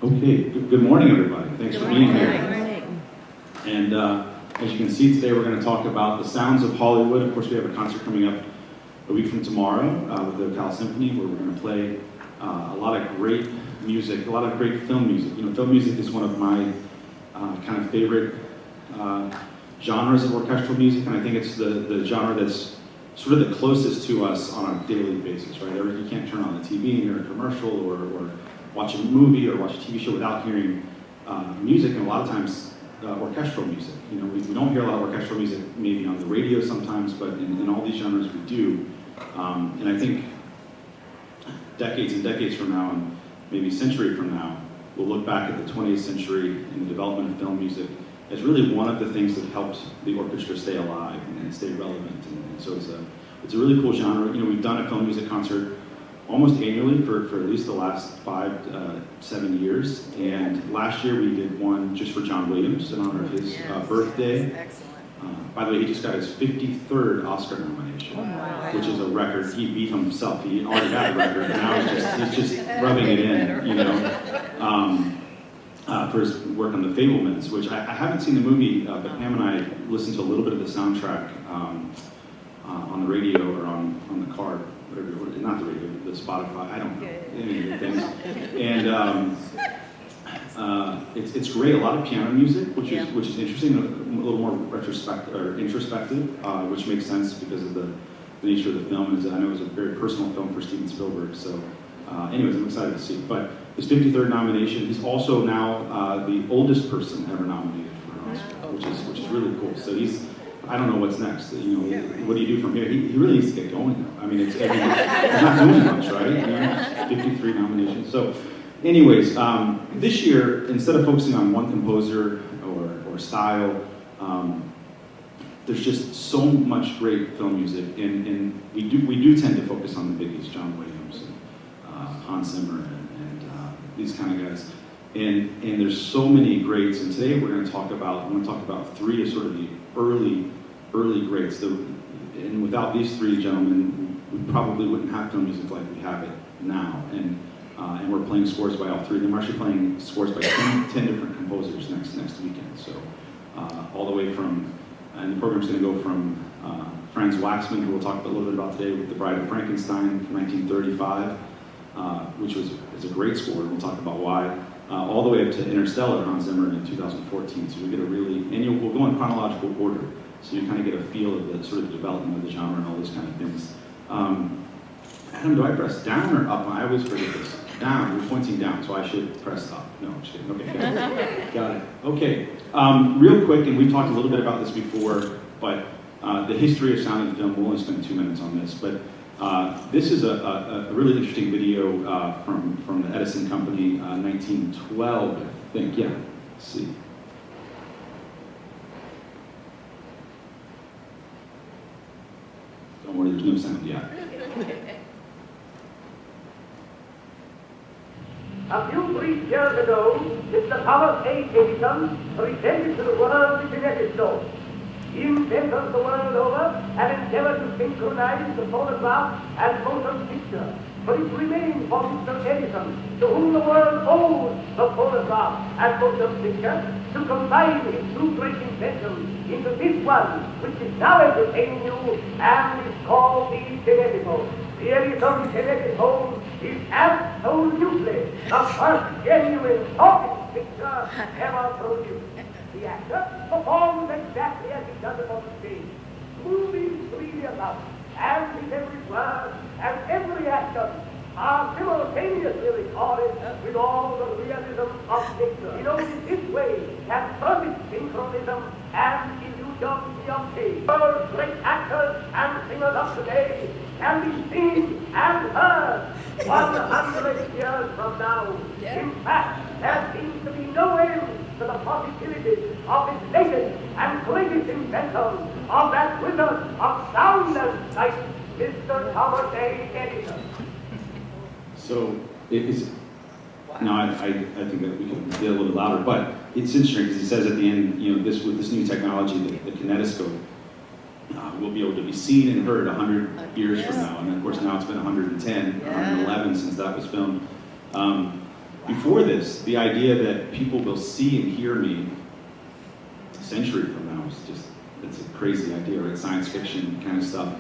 Okay, good morning, everybody. Thanks for being here. And as you can see today, we're going to talk about the sounds of Hollywood. Of course, we have a concert coming up a week from tomorrow with the Cal Symphony, where we're going to play a lot of great music, a lot of great film music. You know, film music is one of my kind of favorite genres of orchestral music, and I think it's the genre that's sort of the closest to us on a daily basis, right? You can't turn on the TV and hear a commercial or watch a movie or watch a TV show without hearing music, and a lot of times orchestral music. You know, we don't hear a lot of orchestral music maybe on the radio sometimes, but in all these genres we do. And I think decades and decades from now, and maybe a century from now, we'll look back at the 20th century and the development of film music as really one of the things that helped the orchestra stay alive and stay relevant. And so it's a really cool genre. You know, we've done a film music concert almost annually for at least the last 7 years. And last year we did one just for John Williams in honor of his birthday. Excellent. By the way, he just got his 53rd Oscar nomination, which is a record. He beat himself. He already had a record, and now he's just rubbing it in, you know, for his work on The Fabelmans, which I haven't seen the movie, but Pam and I listened to a little bit of the soundtrack on the radio or on the car, whatever, not the radio, the Spotify, I don't know, any of the things. And it's great, a lot of piano music, which is interesting, a little more introspective, which makes sense because of the nature of the film. I know it was a very personal film for Steven Spielberg, so anyways, I'm excited to see it. But his 53rd nomination, he's also now the oldest person ever nominated for an Oscar, which is really cool. So I don't know what's next. You know, what do you do from here? He really needs to get going though. I mean, he's not doing much, right? You know, 53 nominations. So anyways, this year, instead of focusing on one composer or style, there's just so much great film music, and we do tend to focus on the biggies, John Williams and Hans Zimmer and these kind of guys. And there's so many greats, and today I'm going to talk about three of sort of the early greats. And without these three gentlemen, we probably wouldn't have film music like we have it now. And we're playing scores by all three of them. We're actually playing scores by 10 different composers next weekend. So all the way from, and the program's going to go from Franz Waxman, who we'll talk a little bit about today with The Bride of Frankenstein from 1935, which is a great score, and we'll talk about why. All the way up to Interstellar, Hans Zimmer in 2014. So we get we'll go in chronological order, so you kind of get a feel of the sort of development of the genre and all those kind of things. Adam, do I press down or up? I always forget this. Down, you're pointing down, so I should press up. No, I'm just kidding. Okay, got it. Okay, real quick, and we've talked a little bit about this before, but the history of sound and film, we'll only spend 2 minutes on this, but this is a really interesting video from the Edison Company, 1912, I think. Yeah, let's see. Don't worry, there's no sound yet. A few brief years ago, Mr. Thomas A. Edison presented to the world the kinetoscope. Inventors the world over have endeavored to synchronize the phonograph and motion picture, but it remains for Mr. Edison, to whom the world owes the phonograph and motion picture, to combine his two great inventions into this one, which is now entertaining you and is called the kinetoscope. The Edison kinetoscope is absolutely the first genuine talking picture ever produced. The actor performs exactly as he does it on the stage, moving freely about, and his every word and every action are simultaneously recorded with all the realism of nature. In only this way can perfect synchronism and illusion be obtained. World's great actors and singers of today can be seen and heard 100 years from now. In fact, there seems to be no end to the possibilities of this latest and greatest inventor of that wizard of sound and sight, Mr. Thomas A. Edison. So it is. Now I think that we can get a little bit louder, but it's interesting because he says at the end, you know, with this new technology, the kinetoscope, will be able to be seen and heard 100 years from now, and of course now it's been 110, 111 since that was filmed. before this, the idea that people will see and hear me a century from now is just, it's a crazy idea, right? Science fiction kind of stuff.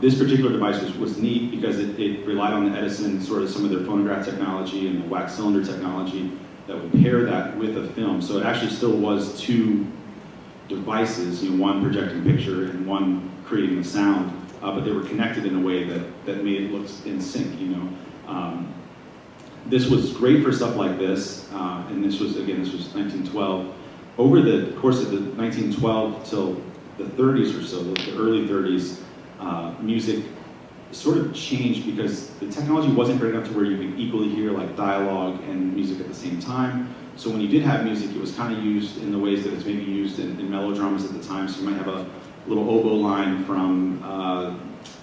This particular device was neat because it relied on the Edison, sort of some of their phonograph technology and the wax cylinder technology that would pair that with a film. So it actually still was two devices, one projecting picture and one creating the sound, but they were connected in a way that made it look in sync, This was great for stuff like this, and this was 1912. Over the course of the 1912 till the 30s or so, the early 30s, music sort of changed because the technology wasn't great enough to where you could equally hear like dialogue and music at the same time. So when you did have music, it was kind of used in the ways that it's maybe used in melodramas at the time. So you might have a little oboe line from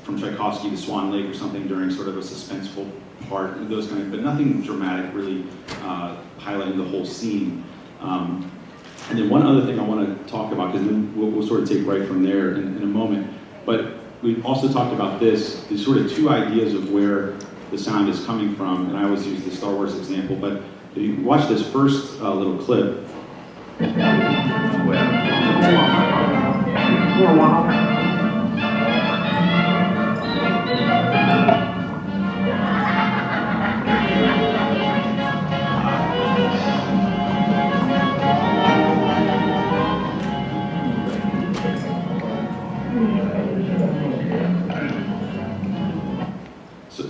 Tchaikovsky to Swan Lake or something during sort of a suspenseful part, those kind of, but nothing dramatic really highlighting the whole scene. And then one other thing I want to talk about, because then we'll sort of take right from there in a moment, but we also talked about these sort of two ideas of where the sound is coming from, and I always use the Star Wars example, but if you watch this first little clip,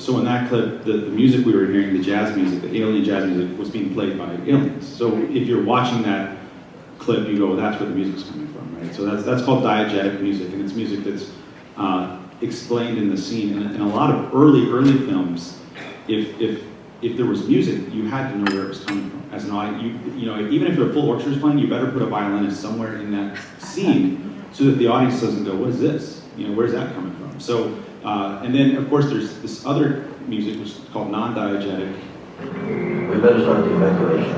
So in that clip, the music we were hearing, the jazz music, the alien jazz music, was being played by aliens. So if you're watching that clip, you go, well, that's where the music's coming from, right? So that's called diegetic music, and it's music that's explained in the scene. And in a lot of early films, if there was music, you had to know where it was coming from. As an audience, even if a full orchestra is playing, you better put a violinist somewhere in that scene so that the audience doesn't go, what is this? Where's that coming from? So. And then, of course, there's this other music, which is called non-diegetic. We better start the evacuation.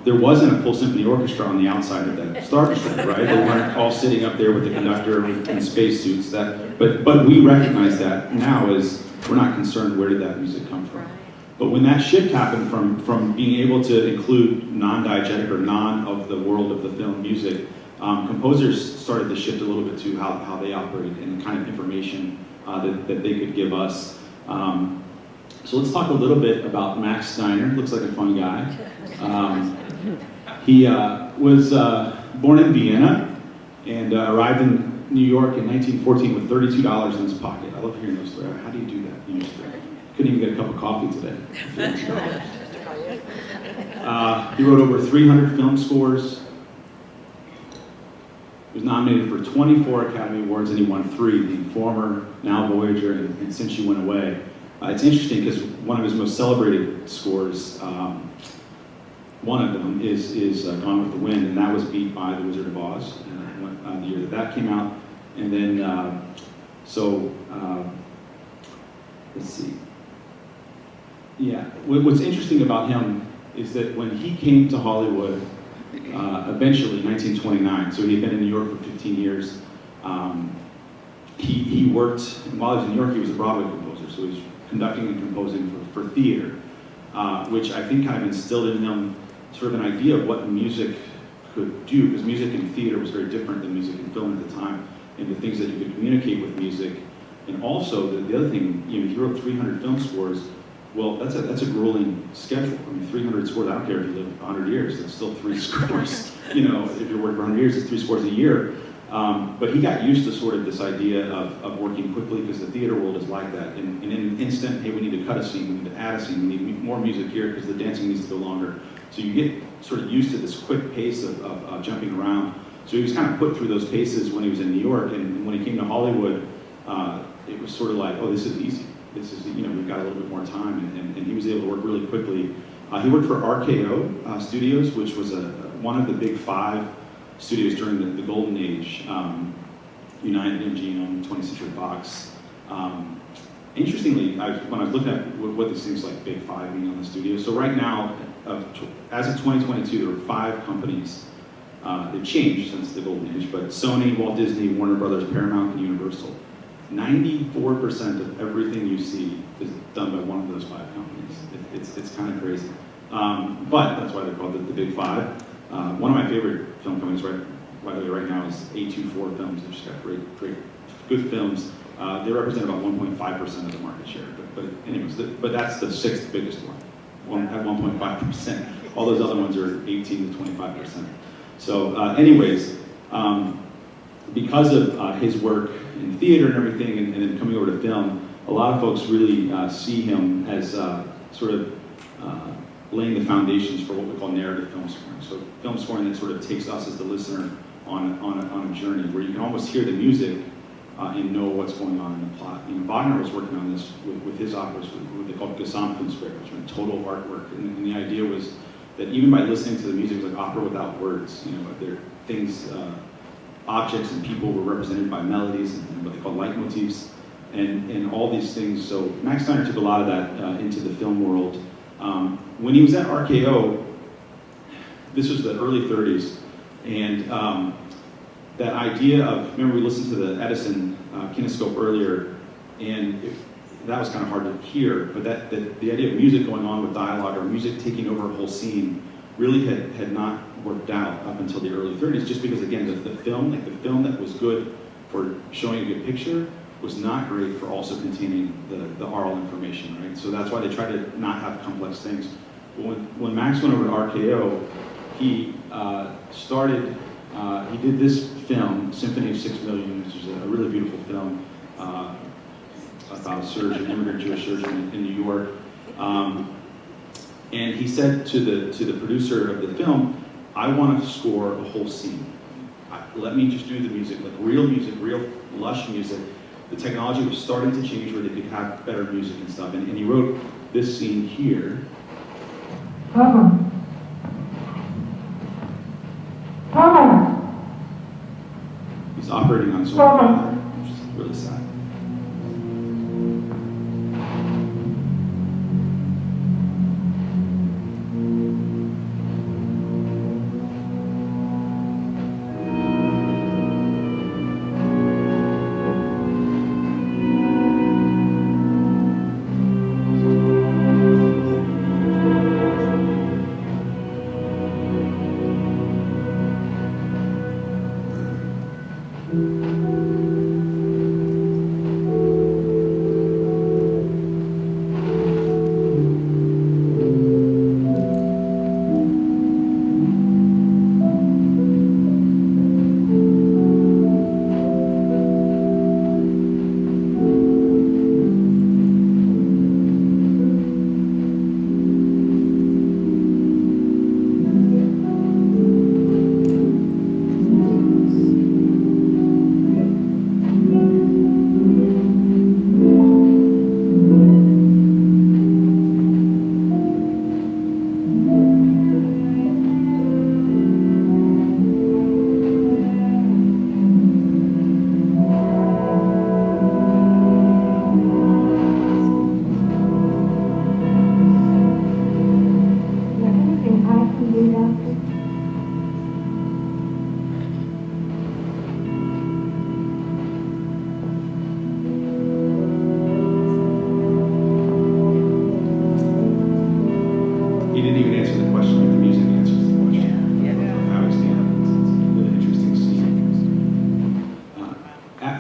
There wasn't a full symphony orchestra on the outside of that Star Destroyer, right? They weren't all sitting up there with the conductor in spacesuits. But we recognize that now as we're not concerned where did that music come from. But when that shift happened from being able to include non-diegetic or non of the world of the film music, composers started to shift a little bit to how they operate and the kind of information that they could give us. So let's talk a little bit about Max Steiner. Looks like a fun guy. He was born in Vienna and arrived in New York in 1914 with $32 in his pocket. I love hearing those stories. How do you do that? You just couldn't even get a cup of coffee today. He wrote over 300 film scores. He was nominated for 24 Academy Awards and he won 3, The Informer, Now Voyager, and Since You Went Away. It's interesting because one of his most celebrated scores, one of them is Gone with the Wind, and that was beat by The Wizard of Oz the year that came out. And then, let's see. Yeah, what's interesting about him is that when he came to Hollywood, eventually in 1929, so he had been in New York for 15 years, he worked, and while he was in New York, he was a Broadway composer, so he was conducting and composing for theater, which I think kind of instilled in him sort of an idea of what music could do, because music in theater was very different than music in film at the time, and the things that you could communicate with music. And also, the other thing, he wrote 300 film scores. Well, that's a grueling schedule. I mean, 300 scores, I don't care if you live 100 years, that's still 3 scores. If you're working for 100 years, it's 3 scores a year. But he got used to sort of this idea of working quickly because the theater world is like that. And in an instant, hey, we need to cut a scene, we need to add a scene, we need more music here because the dancing needs to go longer. So you get sort of used to this quick pace of jumping around. So he was kind of put through those paces when he was in New York, and when he came to Hollywood, it was sort of like, oh, this is easy. This is, we've got a little bit more time, and he was able to work really quickly. He worked for RKO Studios, which was one of the big 5 studios during the golden age, United, MGM, 20th Century Fox. interestingly, when I was looking at what these things like Big Five mean on the studio, so right now, as of 2022, there are 5 companies. They've changed since the golden age, but Sony, Walt Disney, Warner Brothers, Paramount, and Universal. 94% of everything you see is done by one of those 5 companies. It's kind of crazy. But that's why they're called the Big Five. One of my favorite film companies right now is A24 Films. They've just got great, good films. They represent about 1.5% of the market share. But anyways, but that's the 6th biggest one at 1.5%. All those other ones are 18 to 25%. So anyways, because of his work in theater and everything, and then coming over to film, a lot of folks really see him as sort of laying the foundations for what we call narrative film scoring. So film scoring that sort of takes us as the listener on a journey where you can almost hear the music and know what's going on in the plot. You know, Wagner was working on this with his operas, what they called Gesamtkunstwerk, which meant total artwork. And the idea was that even by listening to the music, it was like opera without words. You know, there things, objects and people were represented by melodies and what they call leitmotifs, and all these things. So Max Steiner took a lot of that into the film world. When he was at RKO, this was the early 30s, and that idea of, remember we listened to the Edison kinescope earlier, and that was kind of hard to hear, but the idea of music going on with dialogue or music taking over a whole scene really had not worked out up until the early 30s, just because, again, the film that was good for showing a good picture was not great for also containing the oral information, right? So that's why they tried to not have complex things. When Max went over to RKO, he he did this film, Symphony of 6 Million, which is a really beautiful film about a surgeon, immigrant Jewish surgeon in New York. And he said to the producer of the film, I want to score a whole scene. Let me just do the music, like real lush music. The technology was starting to change where they could have better music and stuff. And he wrote this scene here. He's operating on his own father, which is really sad.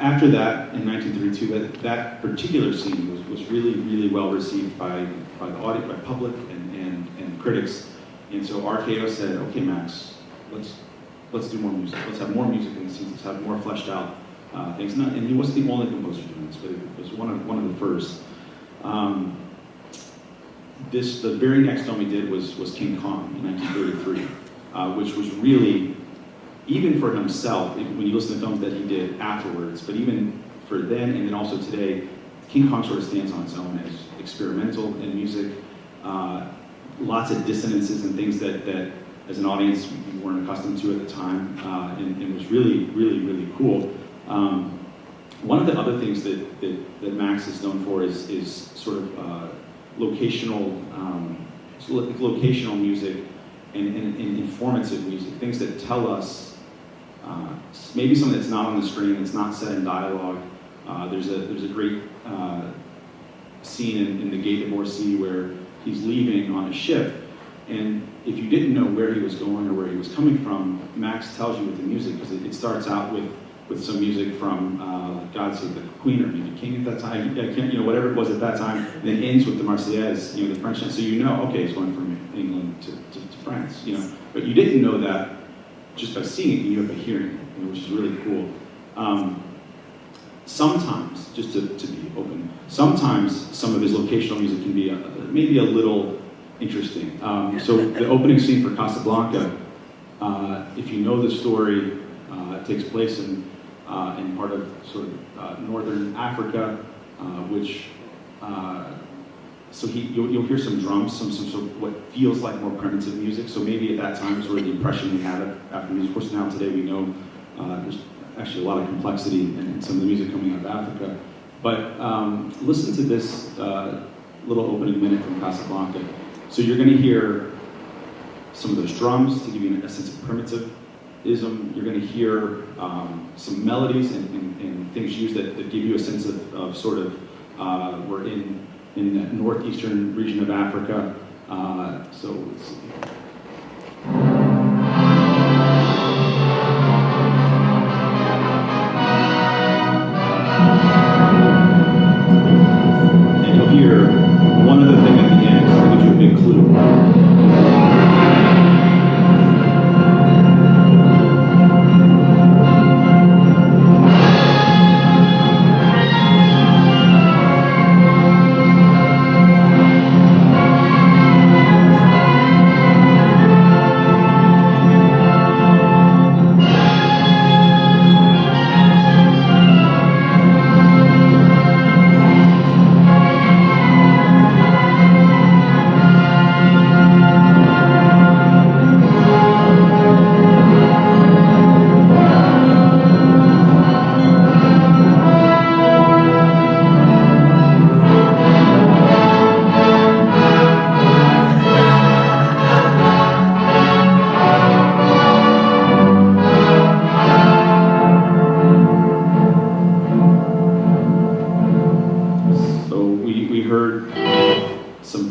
After that, in 1932, that particular scene was really well received by the audience, by public and critics. And so RKO said, okay, Max, let's do more music. Let's have more music in the scenes. Let's have more fleshed out things. And he wasn't the only composer doing this, but it was one of the first. The very next film he did was King Kong in 1933, which was really, even for himself, when you listen to films that he did afterwards, but even for then and then also today, King Kong sort of stands on its own as experimental in music, lots of dissonances and things that as an audience you weren't accustomed to at the time, and was really cool. one of the other things that Max is known for is sort of locational music and informative music, things that tell us maybe something that's not on the screen, that's not said in dialogue. There's a great scene in The Gate of Orsay where he's leaving on a ship, and if you didn't know where he was going or where he was coming from, Max tells you with the music, because it starts out with some music from God Save the Queen or maybe King at that time, I can't, whatever it was at that time, and then ends with the Marseillaise, the French, so okay, he's going from England to France, but you didn't know that just by seeing it, you knew it by hearing it, which is really cool. Sometimes, just to be open, sometimes some of his locational music can be maybe a little interesting. So the opening scene for Casablanca, if you know the story, it takes place in part of sort of northern Africa, which so you'll hear some drums, some sort of what feels like more primitive music. So maybe at that time, sort of the impression we had of African music. Of course, now today we know there's actually a lot of complexity in some of the music coming out of Africa. But listen to this little opening minute from Casablanca. So you're going to hear some of those drums to give you a sense of primitivism. You're going to hear some melodies and things used that give you a sense of sort of, we're in that northeastern region of Africa. So let's see. And you'll hear one other thing at the end that gives you a big clue.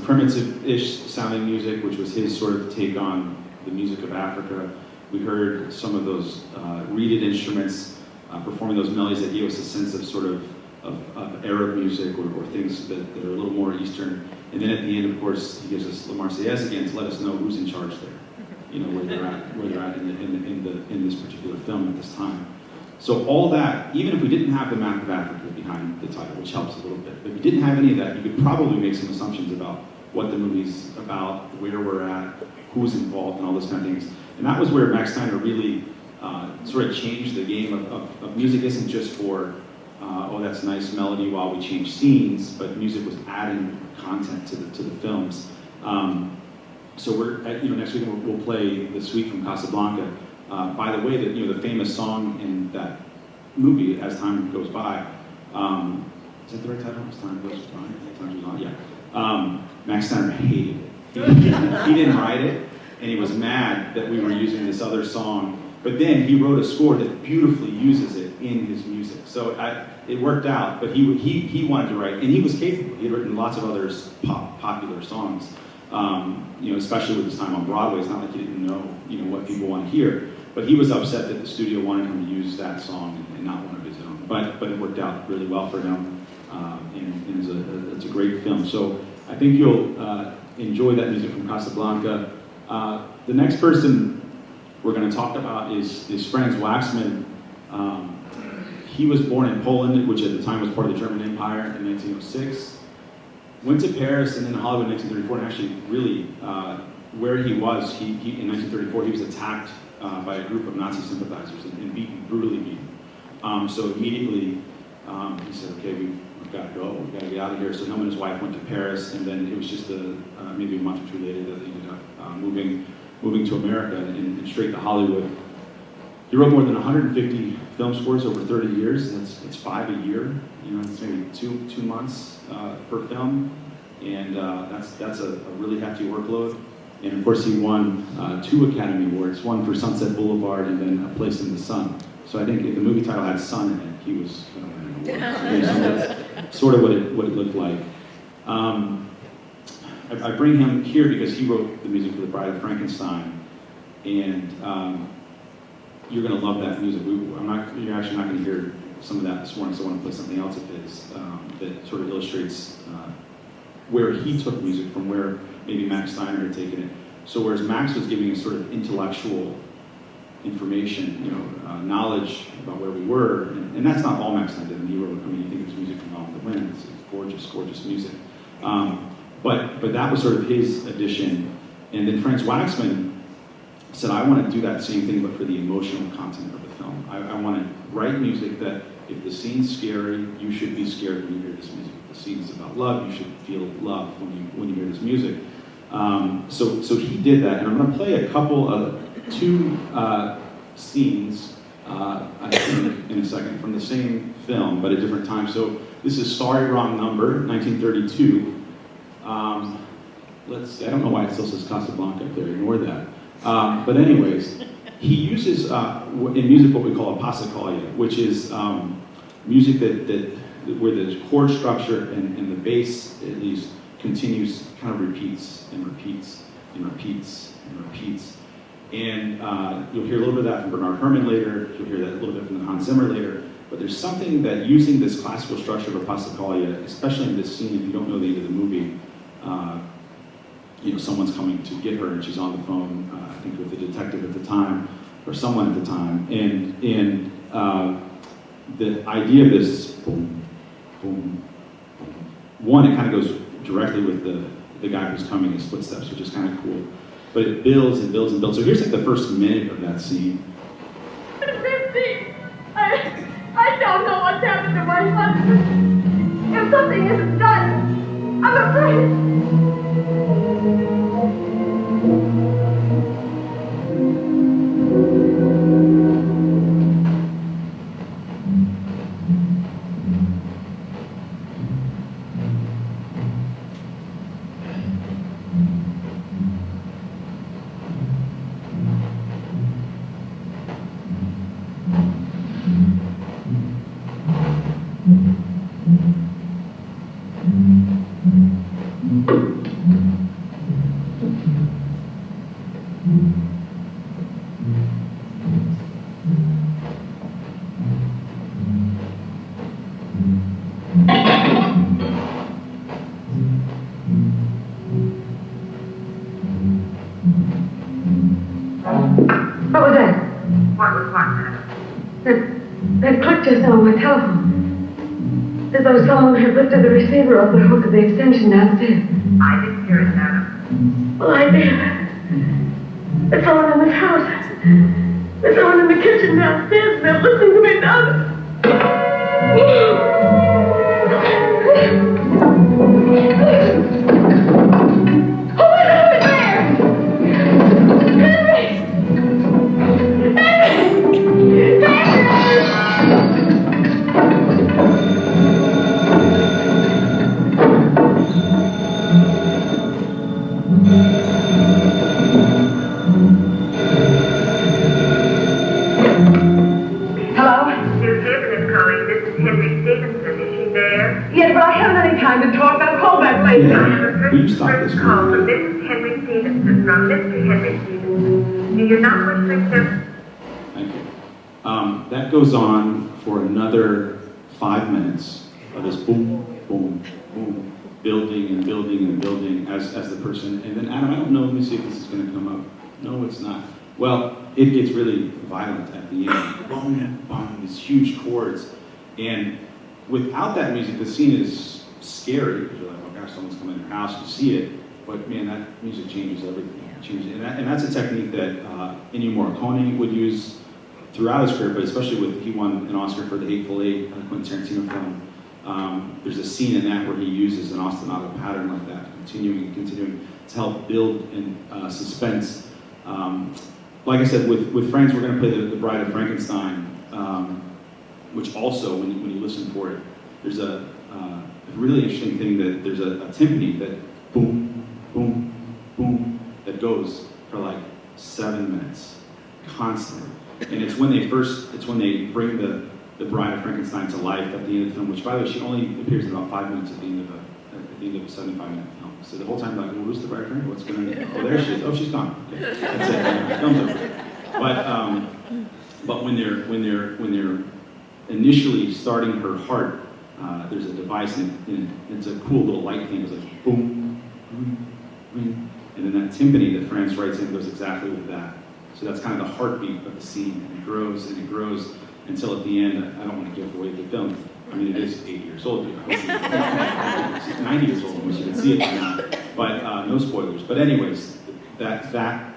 Primitive-ish sounding music, which was his sort of take on the music of Africa. We heard some of those reeded instruments performing those melodies that gave us a sense of sort of Arab music or things that are a little more Eastern. And then at the end, of course, he gives us La Marseillaise again to let us know who's in charge there. Where they're at in this particular film at this time. So all that, even if we didn't have the map of Africa behind the title, which helps a little bit, but if you didn't have any of that, you could probably make some assumptions about what the movie's about, where we're at, who's involved, and all those kind of things. And that was where Max Steiner really sort of changed the game of music. Isn't just for, that's nice melody while we change scenes, but music was adding content to the films. So we're next week we'll play the suite from Casablanca. By the way, the famous song in that movie, As Time Goes By, is that the right title? As Time Goes By? Time Goes On? Yeah. Max Steiner hated it. He didn't write it, and he was mad that we were using this other song. But then he wrote a score that beautifully uses it in his music. So it worked out, but he wanted to write, and he was capable. He had written lots of other popular songs. Especially with his time on Broadway, it's not like he didn't know, what people want to hear. But he was upset that the studio wanted him to use that song and not one of his own. But it worked out really well for him, and it's a great film. So I think you'll enjoy that music from Casablanca. The next person we're going to talk about is Franz Waxman. He was born in Poland, which at the time was part of the German Empire, in 1906. Went to Paris and then Hollywood in 1934, and actually really where he was, he in 1934 he was attacked by a group of Nazi sympathizers and beaten, brutally beaten. So immediately he said, okay, we've got to go, we've got to get out of here. So him and his wife went to Paris, and then it was just maybe a month or two later that they ended up moving to America and straight to Hollywood. He wrote more than 150 film scores over 30 years. It's 5 a year. You know, it's maybe two months per film, and that's a really hefty workload. And of course, he won 2 Academy Awards, one for Sunset Boulevard and then A Place in the Sun. So I think if the movie title had sun in it, he was going to win an award. So that's sort of what it looked like. I bring him here because he wrote the music for The Bride of Frankenstein, and you're going to love that music. You're actually not going to hear some of that this morning, so I want to play something else of his that sort of illustrates where he took music from where maybe Max Steiner had taken it. So whereas Max was giving us sort of intellectual information, you know, knowledge about where we were, and that's not all Max Steiner did. And he wrote, I mean, you think of his music from All in the Wind, it's gorgeous, gorgeous music. But that was sort of his addition. And then Franz Waxman said, I want to do that same thing, but for the emotional content of the film. I want to write music that if the scene's scary, you should be scared when you hear this music. If the scene's about love, you should feel love when you hear this music. So he did that, and I'm going to play a couple of 2 scenes, I think, in a second, from the same film, but at different times. So this is Sorry, Wrong Number, 1932. Let's see, I don't know why it still says Casablanca up there, ignore that. But anyways, he uses in music what we call a passacaglia, which is music that where the chord structure and the bass, at least, continues, kind of repeats and repeats and repeats and repeats. And you'll hear a little bit of that from Bernard Herrmann later, you'll hear that a little bit from Hans Zimmer later, but there's something that using this classical structure of a passacaglia, especially in this scene, if you don't know the end of the movie, you know, someone's coming to get her and she's on the phone, I think with the detective at the time, or someone at the time, and the idea of this is boom, boom, boom. One, it kind of goes directly with the guy who's coming, his footsteps, which is kind of cool. But it builds and builds and builds. So here's like the first minute of that scene. Misty, I don't know what's happened to my husband. If something isn't done, I'm afraid. What was that? What was what, madam? That click just now on my telephone. As though someone had lifted the receiver off the hook of the extension downstairs. I didn't hear it, madam. Well, I did. There's someone in this house. There's someone in the kitchen downstairs, and they're listening to me now. Yes, but I haven't any time to talk. I'll call back later. Yeah. Will you stop this Call from movie? Mrs. Henry Stevenson from Mr. Henry Stevenson. Do you not wish to accept? Thank you. That goes on for another 5 minutes of this boom, boom, boom, building and building and building as the person. And then, Adam, I don't know, let me see if this is going to come up. No, it's not. Well, it gets really violent at the end. Boom, boom, these huge chords. And without that music, the scene is scary because you're like, oh gosh, someone's coming in your house, you see it, but man, that music changes everything. And that's a technique that Ennio Morricone would use throughout his career, but especially he won an Oscar for The Hateful Eight, Quentin Tarantino film. There's a scene in that where he uses an ostinato pattern like that, continuing to help build in suspense. like I said, with Friends, we're going to play the Bride of Frankenstein, which also, when you listen for it, there's a really interesting thing that there's a timpani that boom, boom, boom, that goes for like 7 minutes, constantly. And it's when they bring the Bride of Frankenstein to life at the end of the film, which, by the way, she only appears in about 5 minutes at the end of a 75-minute film. So the whole time, like, well, who's the Bride of Frankenstein? What's going on? Oh, there she is. Oh, she's gone. Okay. That's it. The film's over. But when they're initially starting her heart, there's a device, and it's a cool little light thing. It's like boom, boom, boom, and then that timpani that France writes in goes exactly with that. So that's kind of the heartbeat of the scene, and it grows until at the end. I don't want to give away the film. I mean, it is 80 years old. It's 90 years old, unless you can see it by now. But no spoilers. But anyways, that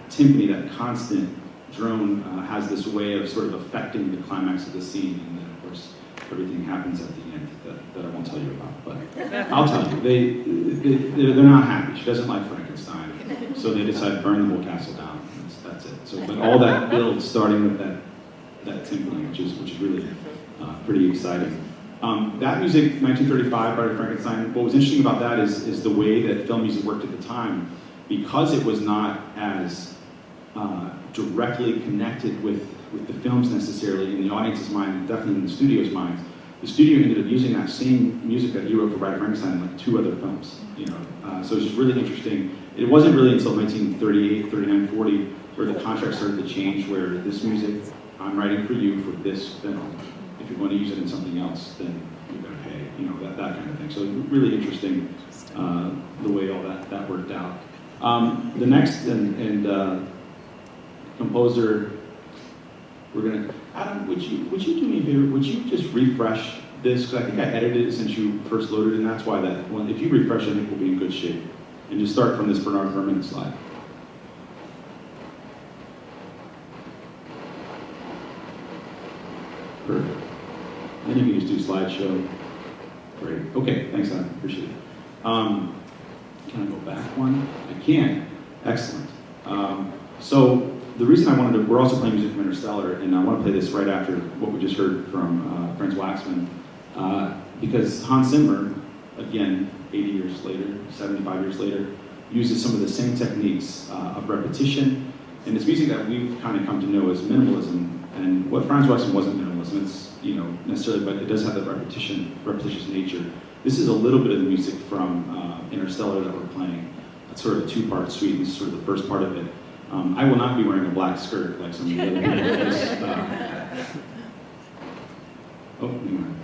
timpani, that constant drone, has this way of sort of affecting the climax of the scene, and then of course everything happens at the end that I won't tell you about. But I'll tell you, they're not happy. She doesn't like Frankenstein, so they decide to burn the whole castle down. That's it. So, but all that builds, starting with that timpani, which is really pretty exciting. That music, 1935, Bride of Frankenstein, what was interesting about that is the way that film music worked at the time, because it was not as directly connected with the films necessarily in the audience's mind, and definitely in the studio's mind. The studio ended up using that same music that he wrote for Bride of Frankenstein in like 2 other films, so it's just really interesting. It wasn't really until 1938, 39, 40 where the contract started to change, where this music, I'm writing for you for this film. If you're going to use it in something else, then you're going to pay, that kind of thing. So really interesting the way all that worked out. The next composer, we're going to, Adam, would you do me a favor? Would you just refresh this? Because I think I edited it since you first loaded it, and that's why that one, if you refresh, I think we'll be in good shape. And just start from this Bernard Herrmann slide. Perfect. Then you can just do slideshow. Great. Okay, thanks, Adam. Appreciate it. Can I go back one? I can. Excellent. So the reason we're also playing music from Interstellar, and I want to play this right after what we just heard from Franz Waxman, because Hans Zimmer, again, 80 years later, 75 years later, uses some of the same techniques of repetition, and it's music that we've kind of come to know as minimalism. And what Franz Waxman wasn't minimalism, it's necessarily, but it does have that repetitious nature. This is a little bit of the music from Interstellar that we're playing. It's sort of a 2-part suite. This is sort of the first part of it. I will not be wearing a black skirt like some of the other people. Oh, hang on.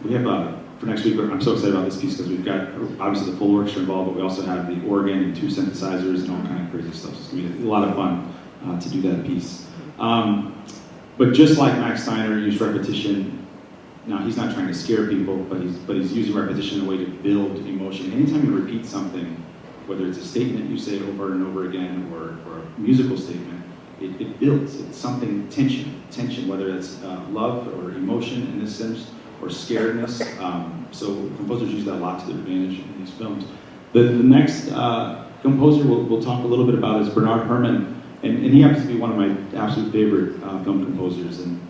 we have for next week. I'm so excited about this piece because we've got obviously the full orchestra involved, but we also have the organ and 2 synthesizers and all kind of crazy stuff. So it's gonna be a lot of fun to do that piece. But just like Max Steiner used repetition, now he's not trying to scare people, but he's using repetition in a way to build emotion. Anytime you repeat something, whether it's a statement you say over and over again or a musical statement, it builds. It's something, tension, whether it's love or emotion in this sense, or scaredness. So composers use that a lot to their advantage in these films. The next composer we'll talk a little bit about is Bernard Herrmann, and he happens to be one of my absolute favorite film composers. And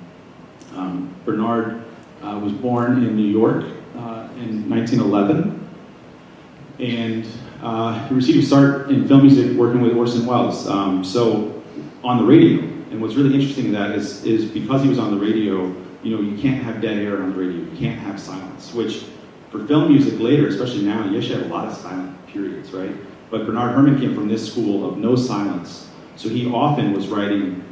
Bernard was born in New York in 1911, and he received his start in film music working with Orson Welles. So on the radio, and what's really interesting in that is because he was on the radio, you can't have dead air on the radio, you can't have silence, which for film music later, especially now, you actually have a lot of silent periods, right? But Bernard Herrmann came from this school of no silence, so he often was writing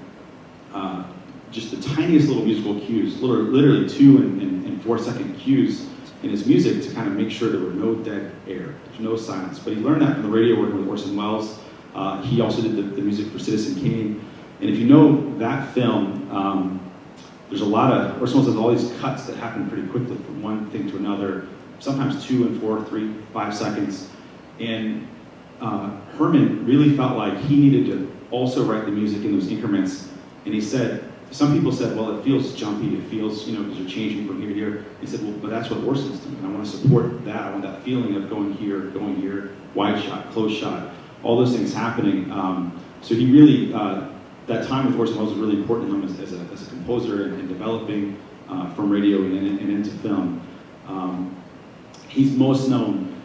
just the tiniest little musical cues, literally 2 and 4 second cues in his music to kind of make sure there were no dead air, there's no silence. But he learned that from the radio working with Orson Welles. He also did the music for Citizen Kane. And if you know that film, there's a lot of, Orson Welles has all these cuts that happen pretty quickly from one thing to another, sometimes 2 and 4, 3, 5 seconds. And Herrmann really felt like he needed to also write the music in those increments. And he said, some people said, well, it feels jumpy, it feels, because you're changing from here to here. He said, well, but that's what Orson's doing. I want to support that. I want that feeling of going here, wide shot, close shot, all those things happening. So he really, that time with Orson Welles was really important to him as a composer and developing from radio and into film. He's most known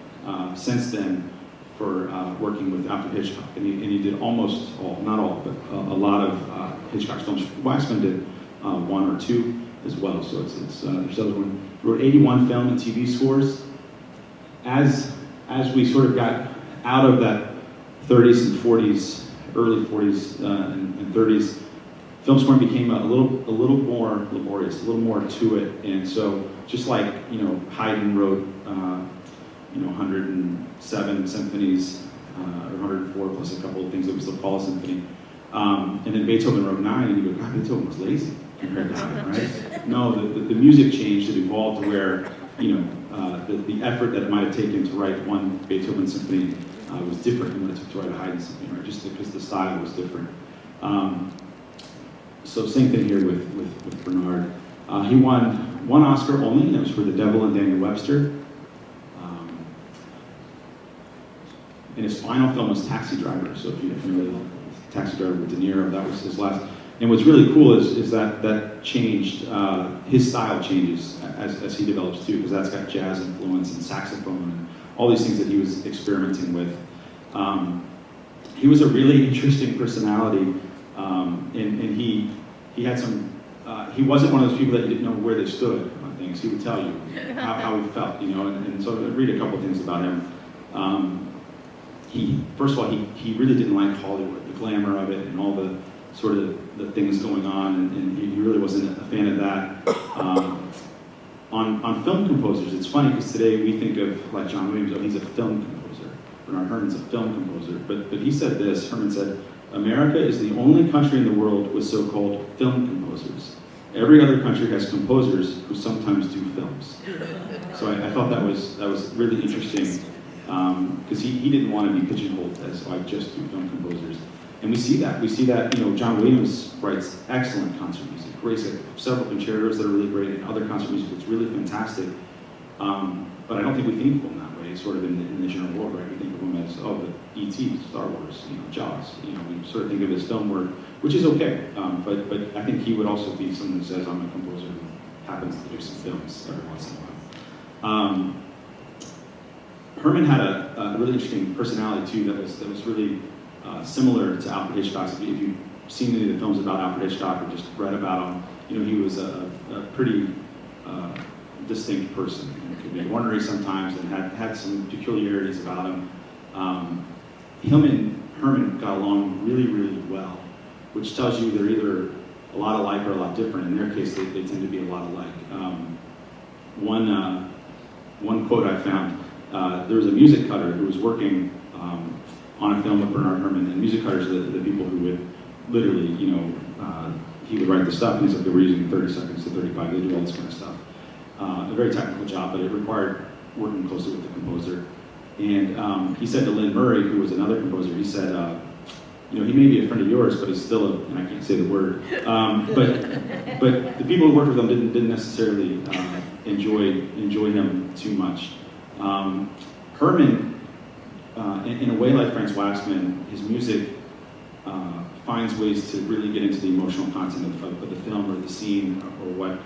since then for working with Alfred Hitchcock, and he did almost all, not all, but a lot of Hitchcock's films. Waxman did 1 or 2 as well, so there's other one. He wrote 81 film and TV scores. As we sort of got out of that 30s and 40s, early 40s and 30s, film scoring became a little more laborious, a little more to it. And so just like, Haydn wrote, 107 symphonies, or 104 plus a couple of things that we still call a symphony. And then Beethoven wrote 9, and you go, God, Beethoven was lazy compared to Haydn, right? No, the music changed, it evolved to where, the effort that it might have taken to write one Beethoven symphony was different than what it took to write a Haydn symphony, right? Just because the style was different. So same thing here with Bernard. He won 1 Oscar only, and it was for The Devil and Daniel Webster. And his final film was Taxi Driver. So if you're familiar with Taxi Driver with De Niro, that was his last. And what's really cool is that changed, his style changes as he develops too, because that's got jazz influence and saxophone and all these things that he was experimenting with. He was a really interesting personality, and he had some, he wasn't one of those people that you didn't know where they stood on things. He would tell you how he felt, and so I'd read a couple of things about him. First of all, he really didn't like Hollywood, the glamour of it and all the sort of the things going on, and he really wasn't a fan of that. On film composers, it's funny because today we think of like John Williams, oh, he's a film composer. Bernard Herrmann's a film composer, but he said this, Herrmann said, America is the only country in the world with so-called film composers. Every other country has composers who sometimes do films. So I thought that was really interesting, because he didn't want to be pigeonholed as, I just do film composers. And we see that, John Williams writes excellent concert music. He's got several concertos that are really great, and other concert music that's really fantastic. But I don't think we think of him that way, sort of in the general world, right? We think of him as, but E.T., Star Wars, Jaws. We sort of think of his film work, which is okay. But I think he would also be someone who says, I'm a composer who happens to do some films every once in a while. Herrmann had a really interesting personality too that was really similar to Alfred Hitchcock. If you've seen any of the films about Alfred Hitchcock or just read about him, he was a pretty distinct person. He could be ornery sometimes and had some peculiarities about him. Him and Herrmann got along really, really well, which tells you they're either a lot alike or a lot different. In their case, they tend to be a lot alike. one quote I found. There was a music cutter who was working on a film with Bernard Herrmann, and music cutters are the people who would literally, he would write the stuff, and he's like, they were using 30 seconds to 35, they do all this kind of stuff. A very technical job, but it required working closely with the composer. And he said to Lynn Murray, who was another composer, he said, he may be a friend of yours, but he's still and I can't say the word, but the people who worked with him didn't necessarily enjoy him too much. Herrmann, in a way like Franz Waxman, his music finds ways to really get into the emotional content of the film or the scene or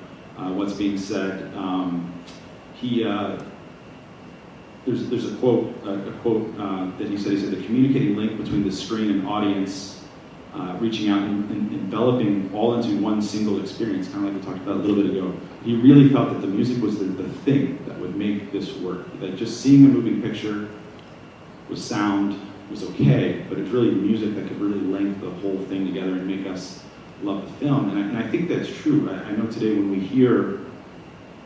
what's being said. There's a quote that he said. He said, "The communicating link between the screen and audience, reaching out and enveloping all into one single experience," kind of like we talked about a little bit ago. He really felt that the music was the thing that would make this work. That just seeing a moving picture with sound was okay, but it's really music that could really link the whole thing together and make us love the film. And I think that's true. I know today when we hear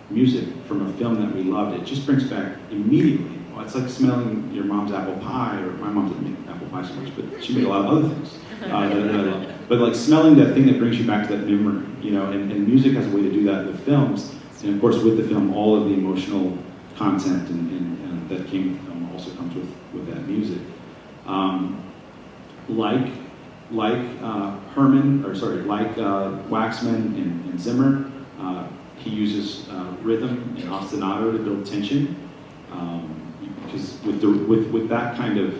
music from a film that we loved, it just brings back immediately. Well, it's like smelling your mom's apple pie, or my mom didn't make apple pie so much, but she made a lot of other things that I love. But like smelling that thing that brings you back to that memory, and music has a way to do that with films. And of course, with the film, all of the emotional content and that came with the film also comes with that music. Like Waxman and Zimmer, he uses rhythm and ostinato to build tension, because with that kind of,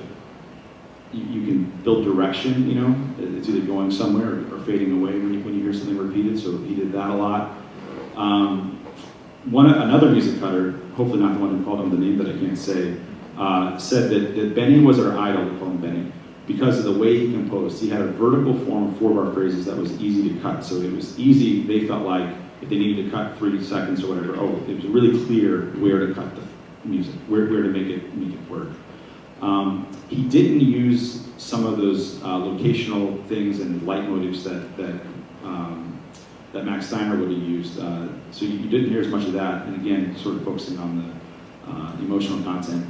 you can build direction. It's either going somewhere or fading away when you hear something repeated. So he did that a lot. Another music cutter, hopefully not the one who called him the name that I can't say, said that Benny was our idol. We call him Benny because of the way he composed. He had a vertical form of 4 bar phrases that was easy to cut. So it was easy. They felt like if they needed to cut 3 seconds or whatever, it was really clear where to cut the music, where to make it work. He didn't use some of those locational things and leitmotifs that Max Steiner would have used. So you didn't hear as much of that. And again, sort of focusing on the emotional content.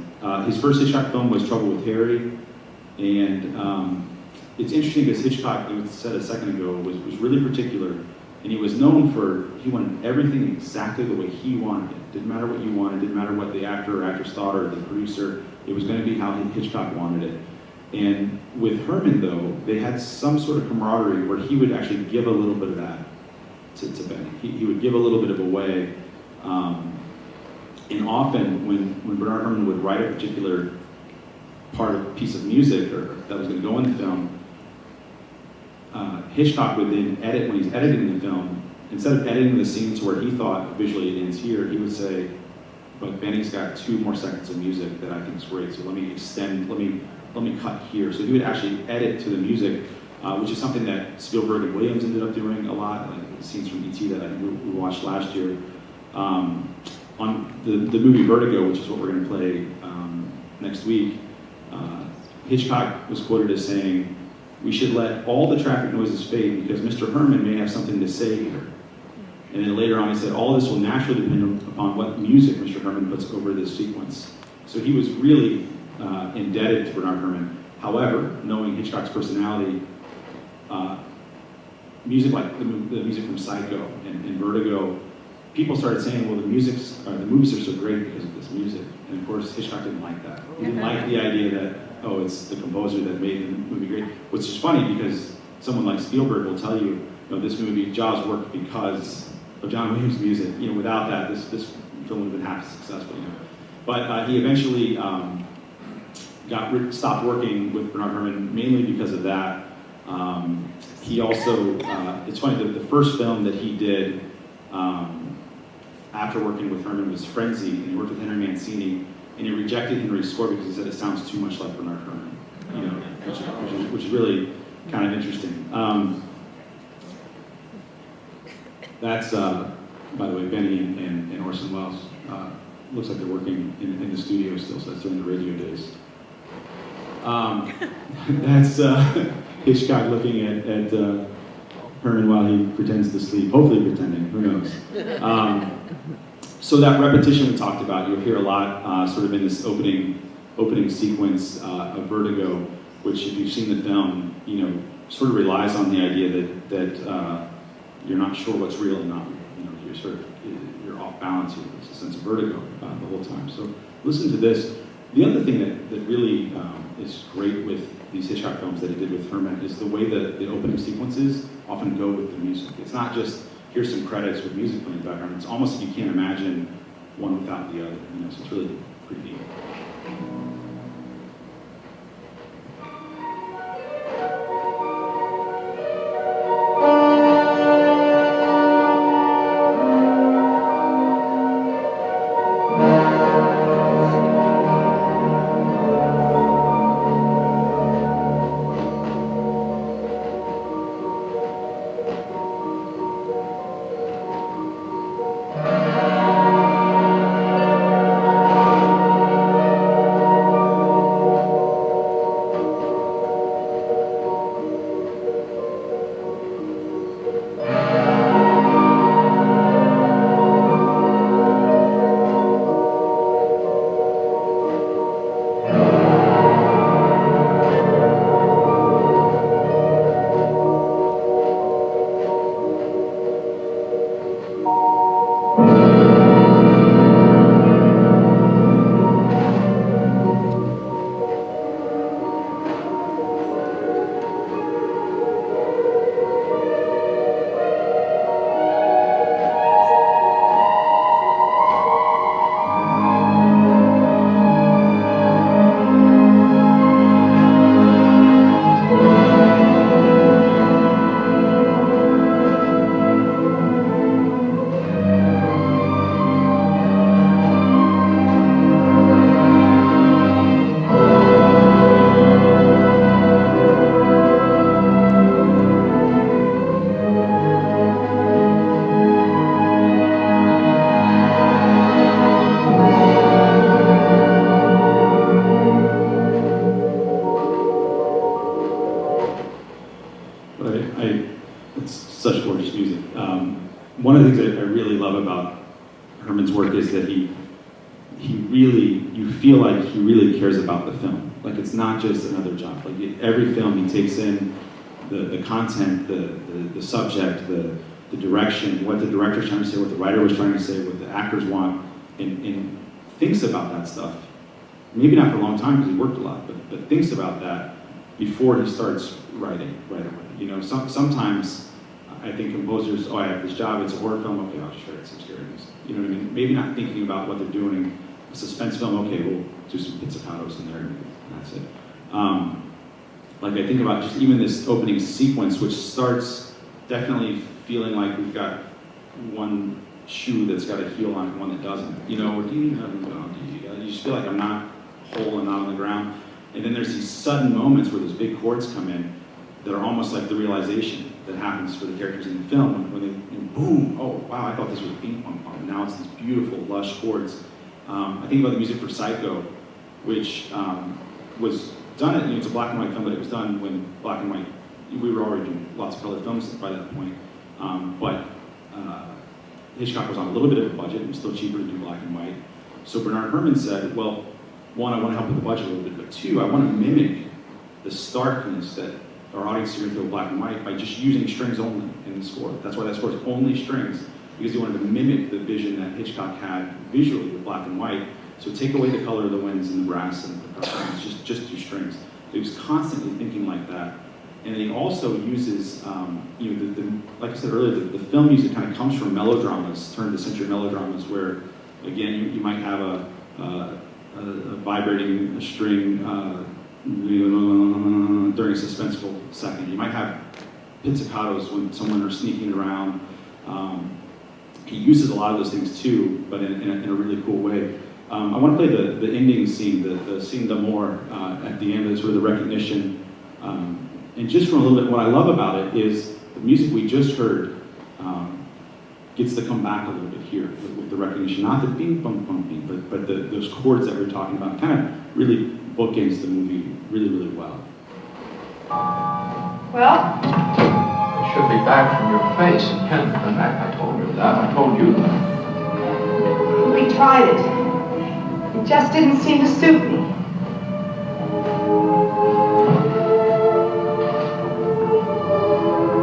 His first Hitchcock film was Trouble with Harry, and it's interesting because Hitchcock, it was said a second ago, was really particular. And he was known he wanted everything exactly the way he wanted it. Didn't matter what you wanted, didn't matter what the actor or actress thought or the producer, it was going to be how Hitchcock wanted it. And with Herrmann, though, they had some sort of camaraderie where he would actually give a little bit of that to Benny. He would give a little bit of away. And often when Bernard Herrmann would write a particular piece of music or that was going to go in the film, Hitchcock would then edit, when he's editing the film, instead of editing the scenes where he thought visually it ends here, he would say, but Benny's got 2 more seconds of music that I think is great, so let me extend, let me cut here. So he would actually edit to the music, which is something that Spielberg and Williams ended up doing a lot, like the scenes from E.T. that we watched last year. On the movie Vertigo, which is what we're going to play next week, Hitchcock was quoted as saying, "We should let all the traffic noises fade because Mr. Herrmann may have something to say here." And then later on he said, "All this will naturally depend upon what music Mr. Herrmann puts over this sequence." So he was really indebted to Bernard Herrmann. However, knowing Hitchcock's personality, music like the music from Psycho and Vertigo, people started saying, well, the movies are so great because of this music. And of course, Hitchcock didn't like that. He didn't like the idea that, it's the composer that made the movie great. Which is funny because someone like Spielberg will tell you, this movie, Jaws, worked because of John Williams' music. Without that, this film would have been half as successful. But he eventually stopped working with Bernard Herrmann mainly because of that. He also, it's funny, the first film that he did after working with Herrmann was Frenzy, and he worked with Henry Mancini, and he rejected Henry's score because he said it sounds too much like Bernard Herrmann, which is really kind of interesting. That's, by the way, Benny and Orson Welles. Looks like they're working in the studio still, so that's during the radio days. That's Hitchcock looking at Herrmann while he pretends to sleep, hopefully pretending, who knows. So that repetition we talked about, you'll hear a lot sort of in this opening sequence of Vertigo, which if you've seen the film, you know, sort of relies on the idea that you're not sure what's real and not real. You know, you're off balance here. There's a sense of vertigo the whole time. So listen to this. The other thing that really is great with these Hitchcock films that he did with Herman is the way that the opening sequences often go with the music. It's not just here's some credits with music playing in the background. It's almost like you can't imagine one without the other. You know, so it's really pretty neat. It's such gorgeous music. One of the things that I really love about Herman's work is that he really, you feel like he really cares about the film. Like it's not just another job. Like every film he takes in the content, the subject, the direction, what the director's trying to say, what the writer was trying to say, what the actors want, and thinks about that stuff. Maybe not for a long time because he worked a lot, but thinks about that before he starts writing right away. You know, sometimes I think composers, oh, I have this job, it's a horror film, okay, I'll just write some scary music. You know what I mean? Maybe not thinking about what they're doing. A suspense film, okay, we'll do some pizzicatos in there, and that's it. Like I think about just even this opening sequence, which starts definitely feeling like we've got one shoe that's got a heel on it and one that doesn't. You know, you just feel like I'm not whole and not on the ground. And then there's these sudden moments where those big chords come in that are almost like the realization that happens for the characters in the film when they, boom, oh wow, I thought this was ping pong pong. Now it's these beautiful, lush chords. I think about the music for Psycho, which was done, it's a black and white film, but it was done when black and white, we were already doing lots of colored films by that point. But Hitchcock was on a little bit of a budget, it was still cheaper to do black and white. So Bernard Herrmann said, well, one, I want to help with the budget a little bit, but two, I want to mimic the starkness that our audience is going to feel black and white by just using strings only in the score. That's why that score is only strings, because he wanted to mimic the vision that Hitchcock had visually with black and white. So take away the color of the winds and the brass and the percussion, just do strings. So he was constantly thinking like that. And he also uses, like I said earlier, the film music kind of comes from melodramas, turn-of-the-century melodramas, where, again, you might have a vibrating string during a suspenseful second. You might have pizzicatos when someone are sneaking around. He uses a lot of those things too, but in a really cool way. I want to play the ending scene, the scene d'amour at the end, sort of the recognition. And just from a little bit, what I love about it is the music we just heard gets to come back a little bit here with the recognition. Not the bing, bum, bum, bing, but those chords that we're talking about kind of really bookends the movie really, really well. Well? It should be back from your face. It can't come back. I told you that. I told you that. tried it. It just didn't seem to suit me.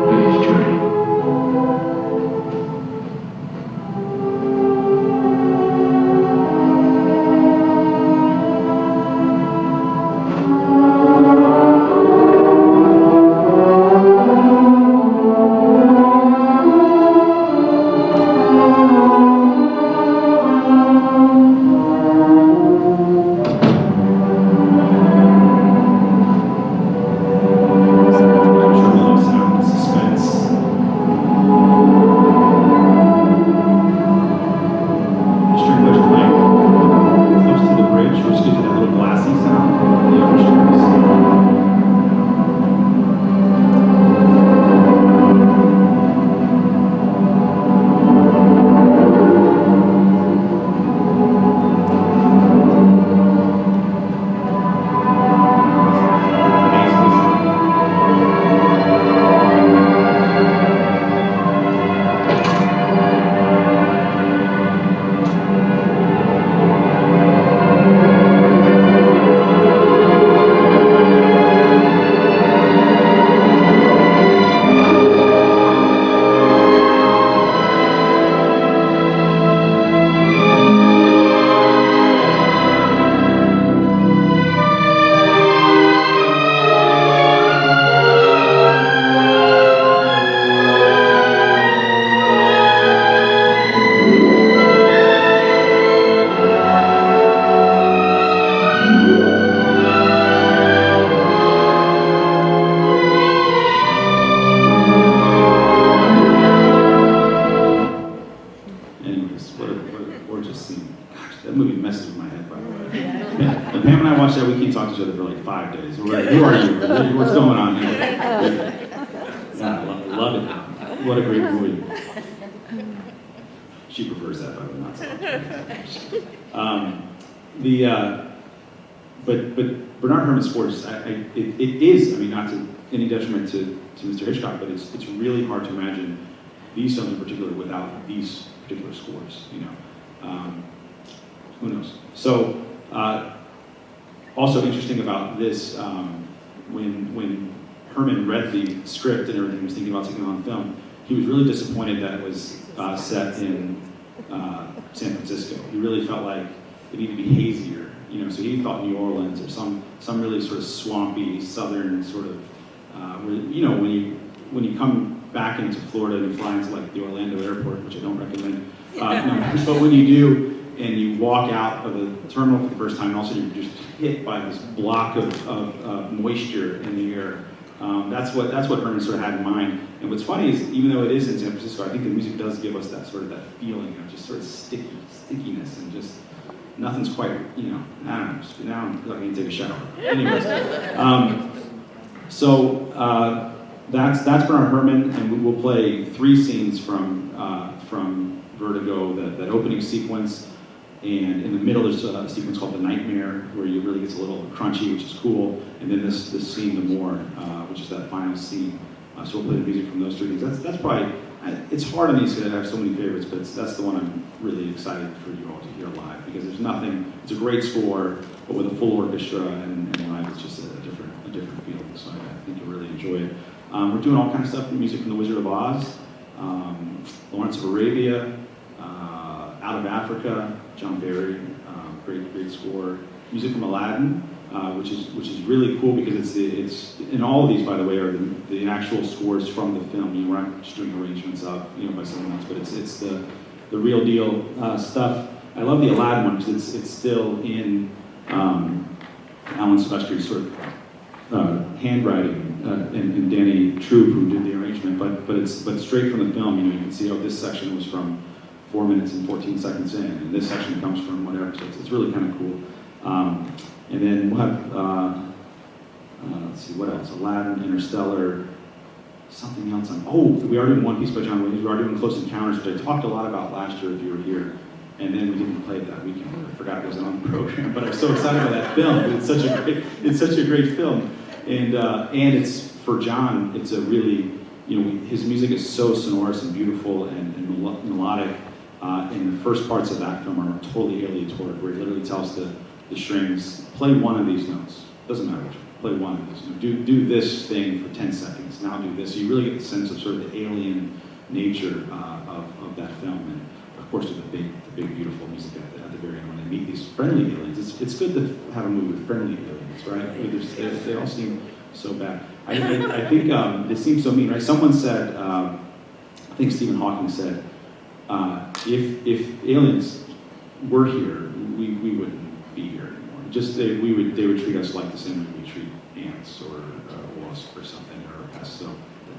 Please, Judy. Tremolo sound, suspense. The string goes right close to the bridge, which gives it that little glassy sound. The upper strings. Amazingly sound. Anyways, what a gorgeous scene. Gosh, that movie messes with my head, by the way. Yeah. And Pam and I watched that. We can't talk to each other for like 5 days. Who are you? What's going on here? Yeah, I love it. What a great movie. She prefers that, by the way, not so. But Bernard Herrmann's scores, it is, I mean, not to any detriment to Mr. Hitchcock, but it's really hard to imagine these films in particular without these particular scores, you know. Who knows? So, also interesting about this, when Herrmann read the script and everything, was thinking about taking it on film, he was really disappointed that it was set in San Francisco. He really felt like it needed to be hazier, you know, so he thought New Orleans or some really sort of swampy, southern sort of, where, you know, when you come back into Florida and you fly into like the Orlando airport, which I don't recommend, but when you do, and you walk out of the terminal for the first time, and all of a sudden you're just hit by this block of moisture in the air. That's what Herrmann sort of had in mind. And what's funny is, even though it is in San Francisco, I think the music does give us that sort of that feeling of just sort of stickiness and just nothing's quite, you know. I don't know. Just, now I'm like I need to take a shower. Anyways, that's Bernard Herrmann, and we will play 3 scenes from Vertigo, that opening sequence. And in the middle, there's a sequence called The Nightmare, where it really gets a little crunchy, which is cool. And then this scene, The Moor, which is that final scene. So we'll play the music from those 3 things. That's probably, it's hard on these because I have so many favorites, but that's the one I'm really excited for you all to hear live, because there's nothing, it's a great score, but with a full orchestra and live, it's just a different feeling. So I think you'll really enjoy it. We're doing all kinds of stuff, music from The Wizard of Oz, Lawrence of Arabia, Out of Africa, John Barry, great score. Music from Aladdin, which is really cool because it's in all of these, by the way, are the actual scores from the film. You know, we're not just doing arrangements of, you know, by someone else, but it's the real deal stuff. I love the Aladdin one because it's still in Alan Silvestri's sort of handwriting, and Danny Troop, who did the arrangement, but it's straight from the film. You know, you can see, oh, this section was from 4 minutes and 14 seconds in, and this section comes from whatever, so it's really kind of cool. And then we'll have, let's see, what else? Aladdin, Interstellar, something else. We are doing One Piece by John Williams. We are doing Close Encounters, which I talked a lot about last year if you were here, and then we didn't play it that weekend. I forgot it wasn't on the program, but I'm so excited about that film. It's such a great film, and it's, for John, it's a really, you know, his music is so sonorous and beautiful and melodic. And the first parts of that film are totally aleatoric, where he literally tells the strings, play one of these notes. Doesn't matter which one. Play one of these. Do this thing for 10 seconds. Now do this. So you really get the sense of sort of the alien nature of that film. And of course, with the big, beautiful music at the very end when they meet these friendly aliens. It's good to have a movie with friendly aliens, right? They all seem so bad. I think they seem so mean, right? Someone said, I think Stephen Hawking said, if aliens were here, we wouldn't be here anymore. Just they would treat us like the same way we treat ants or a wasp or something or a pest. So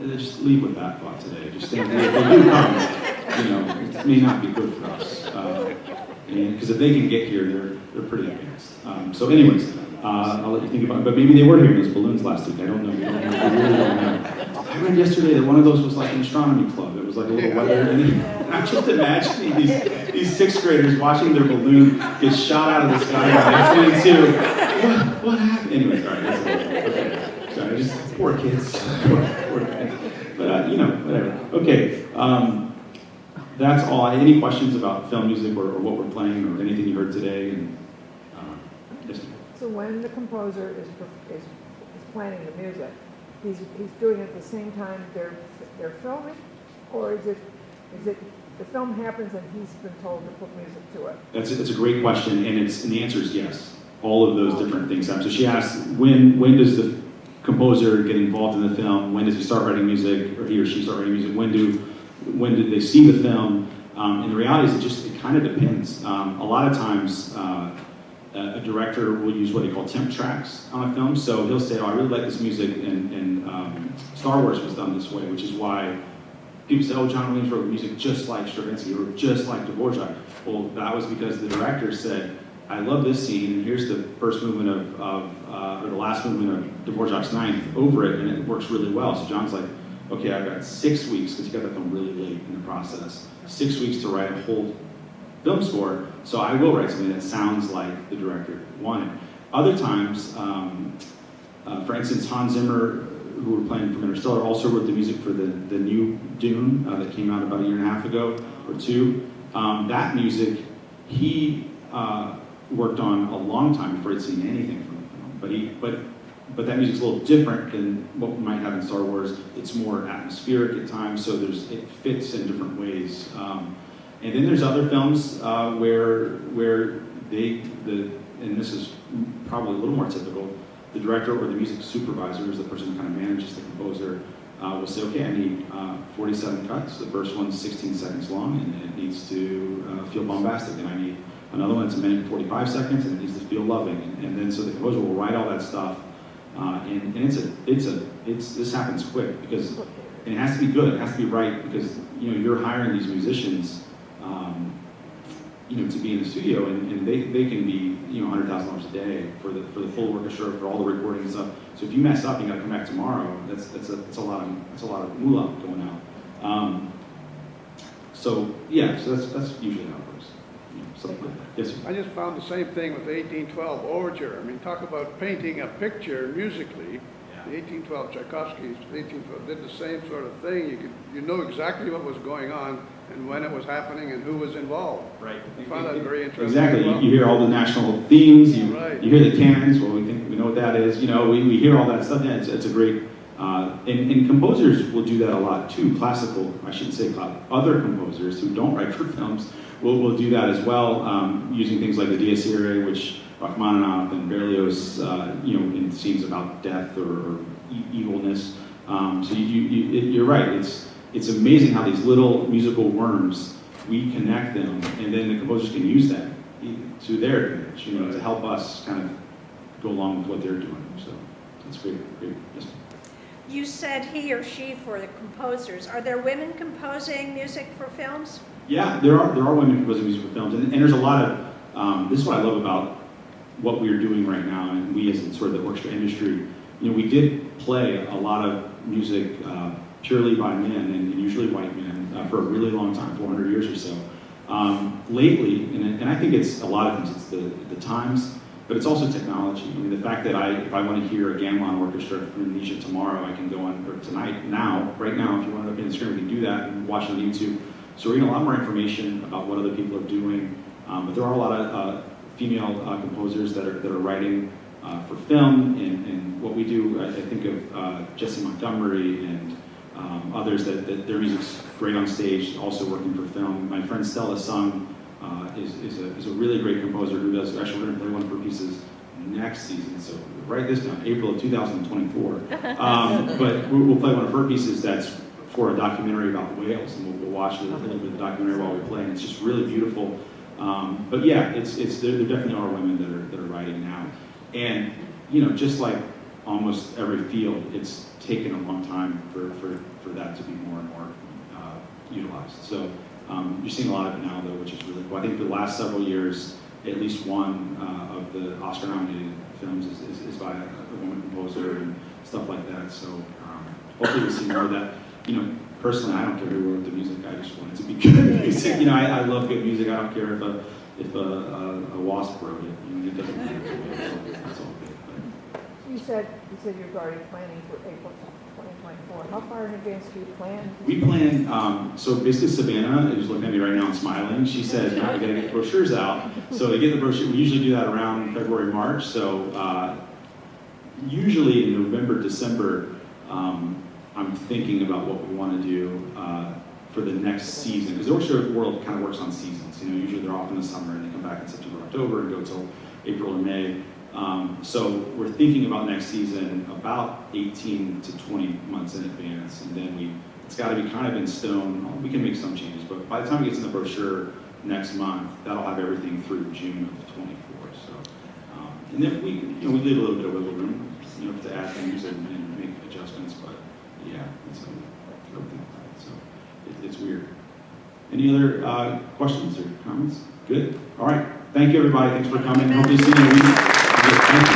just leave with that thought today. Just think if they do come, it may not be good for us. And because if they can get here, they're pretty advanced. So anyways, I'll let you think about it. But maybe they were here in those balloons last week. I don't know. We really don't know. I read yesterday that one of those was like an astronomy club. It was like a little weather. And I'm just imagining these sixth graders watching their balloon get shot out of the sky by X-22. What happened? Anyways, all right. Okay. Sorry, just poor kids. Poor kids. But whatever. Okay. That's all. Any questions about film music or what we're playing or anything you heard today? And, yes. So when the composer is planning the music, he's doing it at the same time they're filming, or is it the film happens and he's been told to put music to it? That's a great question, and the answer is yes. All of those different things happen. So she asks, when does the composer get involved in the film? When does he start writing music, or he or she start writing music? When did they see the film? And the reality is it kind of depends. A lot of times, a director will use what they call temp tracks on a film. So he'll say, I really like this music, and Star Wars was done this way, which is why people say, John Williams wrote music just like Stravinsky or just like Dvorak. Well, that was because the director said, I love this scene, and here's the first movement or the last movement of Dvorak's Ninth over it, and it works really well. So John's like, okay, I've got 6 weeks, because he got that film really late in the process, 6 weeks to write a whole film score, so I will write something that sounds like the director wanted. Other times, for instance, Hans Zimmer, who we're playing from Interstellar, also wrote the music for the new Dune that came out about 1.5 years ago or 2. That music, he worked on a long time before he'd seen anything from the film. But that music's a little different than what we might have in Star Wars. It's more atmospheric at times, so it fits in different ways. And then there's other films where and this is probably a little more typical, the director or the music supervisor, is the person who kind of manages the composer, will say, okay, I need 47 cuts. The first one's 16 seconds long, and it needs to feel bombastic. And I need another one that's 1 minute and 45 seconds, and it needs to feel loving. And then so the composer will write all that stuff, and this happens quick because, and it has to be good, it has to be right, because you're hiring these musicians, to be in the studio, and they can be $100,000 a day for the full orchestra, for all the recording and stuff. So if you mess up, you got to come back tomorrow. That's a lot of moolah going out. So that's usually how it works. Something like that. Yes, sir. I just found the same thing with the 1812 overture. I mean, talk about painting a picture musically. The 1812 Tchaikovsky's 1812 did the same sort of thing. You know exactly what was going on and when it was happening and who was involved. Right. I found that very interesting. Exactly. Well. You hear all the national themes. You hear the cannons. Well, we know what that is. We hear all that stuff. Yeah, it's a great. And composers will do that a lot too. Classical, I shouldn't say classical. Other composers who don't write for films will do that as well, using things like the Dies Irae, which Rachmaninoff and Berlioz, in scenes about death or evilness. So you're right. It's amazing how these little musical worms, we connect them, and then the composers can use that to their advantage, to help us kind of go along with what they're doing. So that's great. Yes. You said he or she for the composers. Are there women composing music for films? Yeah, there are women composing music for films, and there's a lot of. This is what I love about what we're doing right now, and we as sort of the orchestra industry. We did play a lot of music purely by men, and usually white men, for a really long time, 400 years or so. Lately, and I think it's a lot of things. It's the times, but it's also technology. I mean, the fact that if I want to hear a gamelan orchestra from Indonesia tomorrow, I can go on, or tonight, right now, if you want to up in the screen, we can do that and watch it on YouTube. So we're getting a lot more information about what other people are doing. But there are a lot of female composers that are writing for film, and what we do, I think of Jessie Montgomery and others that their music's great on stage, also working for film. My friend Stella Sung is a really great composer who does, actually we're going to play one of her pieces next season, so write this down, April of 2024. But we'll play one of her pieces that's for a documentary about whales, and we'll watch a little bit of the documentary while we play, and it's just really beautiful. But yeah, there definitely are women that are writing now. And, you know, just like almost every field, it's taken a long time for that to be more and more utilized. So you're seeing a lot of it now, though, which is really cool. I think for the last several years, at least one of the Oscar-nominated films is by a woman composer and stuff like that. So hopefully we'll see more of that. You know, personally, I don't care who wrote the music. I just want it to be good music. You know, I love good music. I don't care if a wasp wrote it. You know, it doesn't matter to me. It's all good. But. You said you're already planning for April 2024. How far in advance do you plan? We plan, so basically Savannah is looking at me right now and smiling. She says, now we gotta get the brochures out. So to get the brochure, we usually do that around February, March. So usually in November, December, I'm thinking about what we want to do for the next season. Because the orchestra world kind of works on seasons. You know, usually they're off in the summer and they come back in September, October and go till April or May. So we're thinking about next season about 18 to 20 months in advance, and then it's got to be kind of in stone. We can make some changes, but by the time it gets in the brochure next month, that'll have everything through June of 24. So, and then we leave a little bit of wiggle room, you know, to add things and make adjustments. But yeah, it's everything like that. So it's weird. Any other questions or comments? Good. All right. Thank you, everybody. Thanks for coming. Hope to see you in a week. Thank you.